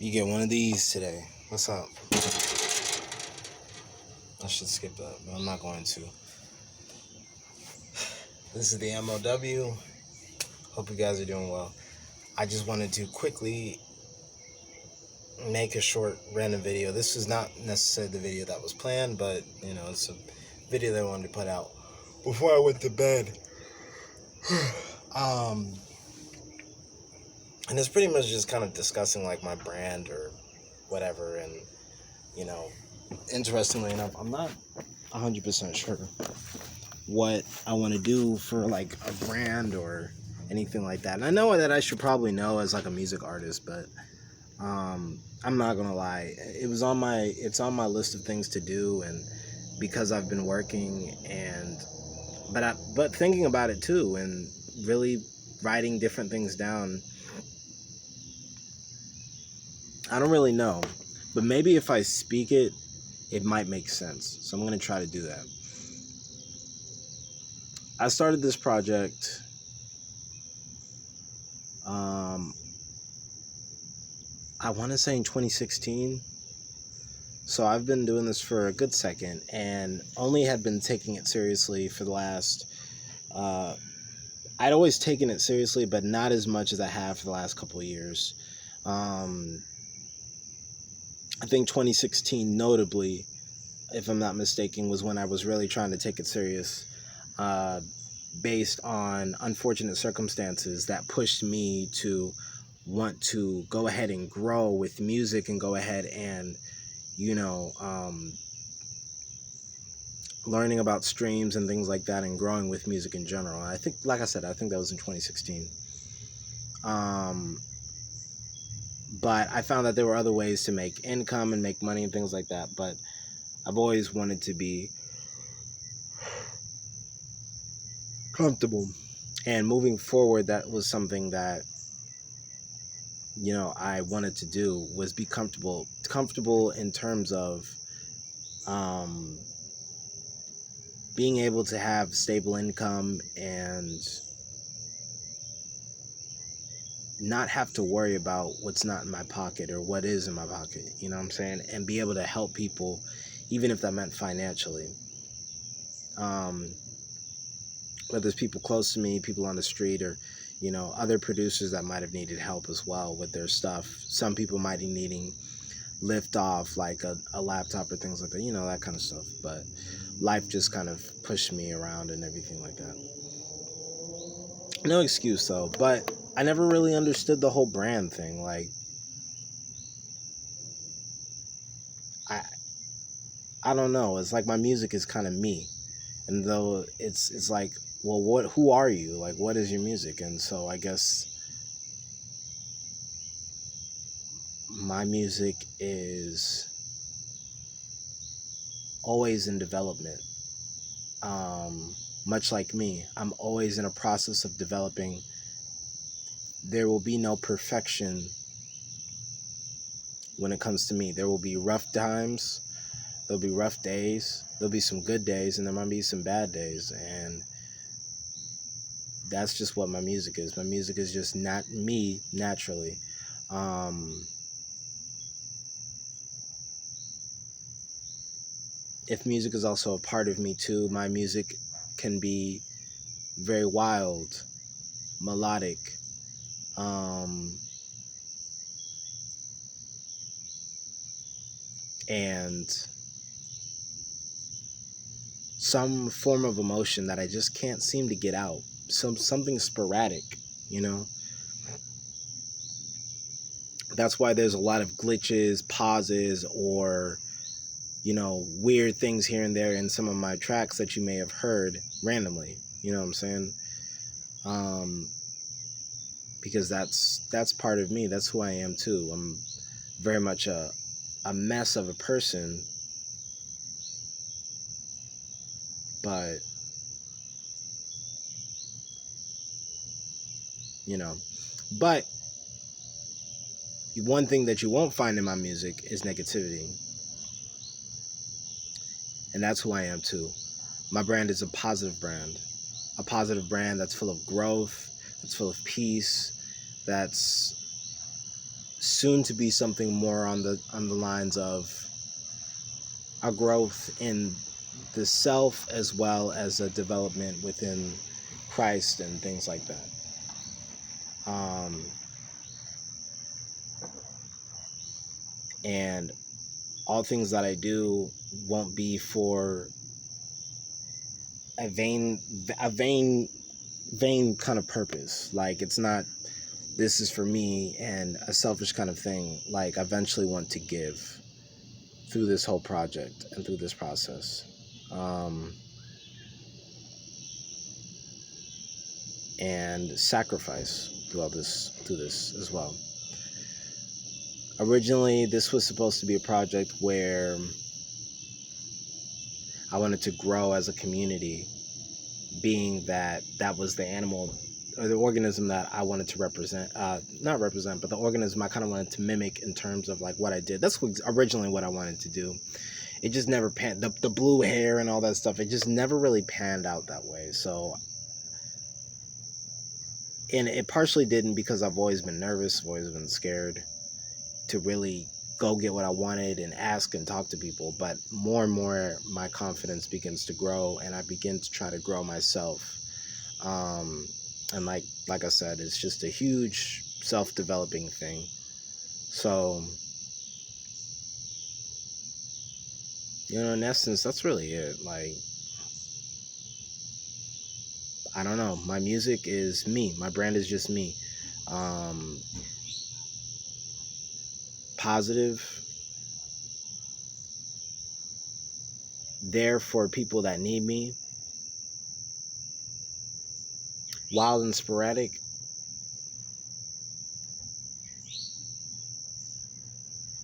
You get one of these today. What's up? I should skip that, but I'm not going to. This is the M.Ø.W. Hope you guys are doing well. I just wanted to quickly make a short random video. This is not necessarily the video that was planned, but it's a video that I wanted to put out before I went to bed. um, and it's pretty much just kind of discussing like my brand or whatever, and interestingly enough, I'm not 100% sure what I want to do for like a brand or anything like that. And I know that I should probably know as like a music artist, but I'm not gonna lie, it's on my list of things to do, and because I've been working but thinking about it too, and really writing different things down. I don't really know, but maybe if I speak it, it might make sense. So I'm gonna try to do that. I started this project I want to say in 2016. So I've been doing this for a good second, and only had been taking it seriously for the last I'd always taken it seriously, but not as much as I have for the last couple of years. I think 2016, notably, if I'm not mistaken, was when I was really trying to take it serious, based on unfortunate circumstances that pushed me to want to go ahead and grow with music and go ahead and, learning about streams and things like that and growing with music in general. And I think, like I said, I think that was in 2016. But I found that there were other ways to make income and make money and things like that. But I've always wanted to be comfortable. And moving forward, that was something that, I wanted to do, was be comfortable in terms of being able to have stable income and not have to worry about what's not in my pocket or what is in my pocket, you know what I'm saying? And be able to help people, even if that meant financially. Whether it's people close to me, people on the street, or, other producers that might have needed help as well with their stuff. Some people might be needing lift off, like a laptop or things like that, that kind of stuff. But life just kind of pushed me around and everything like that. No excuse though, but I never really understood the whole brand thing. Like, I don't know. It's like my music is kind of me, and though it's like, well, who are you? Like, what is your music? And so I guess my music is always in development. Much like me, I'm always in a process of developing. There will be no perfection when it comes to me. There will be rough times, there'll be rough days, there'll be some good days, and there might be some bad days. And that's just what my music is. My music is just not me naturally. If music is also a part of me too, my music can be very wild, melodic, and some form of emotion that I just can't seem to get out. Something sporadic, you know? That's why there's a lot of glitches, pauses, or, weird things here and there in some of my tracks that you may have heard randomly. You know what I'm saying? Because that's part of me. That's who I am too. I'm very much a mess of a person, but but one thing that you won't find in my music is negativity, and that's who I am too. My brand is a positive brand that's full of growth, that's full of peace, that's soon to be something more on the lines of a growth in the self as well as a development within Christ and things like that. Um, and all things that I do won't be for a vain kind of purpose. Like, it's not, this is for me and a selfish kind of thing. Like, I eventually want to give through this whole project and through this process. And sacrifice through this as well. Originally, this was supposed to be a project where I wanted to grow as a community, being that was the animal or the organism that I wanted to represent, not represent, but the organism I kind of wanted to mimic in terms of like what I did. That's originally what I wanted to do. It just never panned, the blue hair and all that stuff, it just never really panned out that way. So, and it partially didn't because I've always been nervous, I've always been scared to really go get what I wanted and ask and talk to people. But more and more, my confidence begins to grow, and I begin to try to grow myself. And like I said, it's just a huge self-developing thing. So, in essence, that's really it. Like, I don't know. My music is me. My brand is just me. Positive, there for people that need me, wild and sporadic,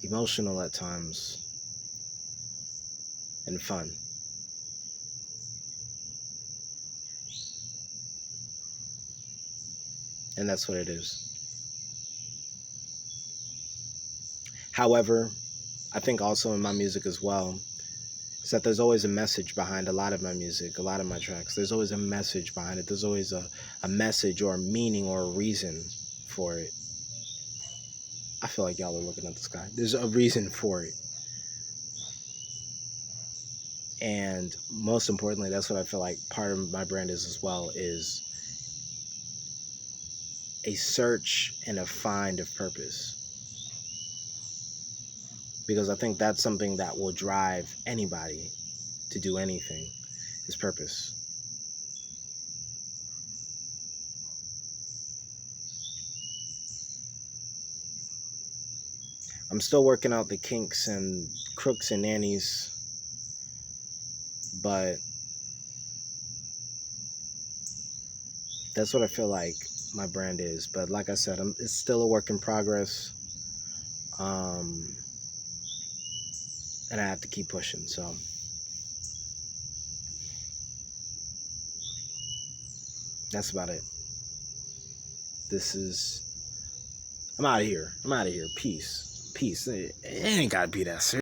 emotional at times, and fun. And that's what it is. However, I think also in my music as well, is that there's always a message behind a lot of my music, a lot of my tracks. There's always a message behind it. There's always a message or a meaning or a reason for it. I feel like y'all are looking at the sky. There's a reason for it. And most importantly, that's what I feel like part of my brand is as well, is a search and a find of purpose. Because I think that's something that will drive anybody to do anything, is purpose. I'm still working out the kinks and crooks and nannies, but that's what I feel like my brand is. But like I said, it's still a work in progress. And I have to keep pushing. So that's about it. I'm out of here. Peace. It ain't gotta be that serious.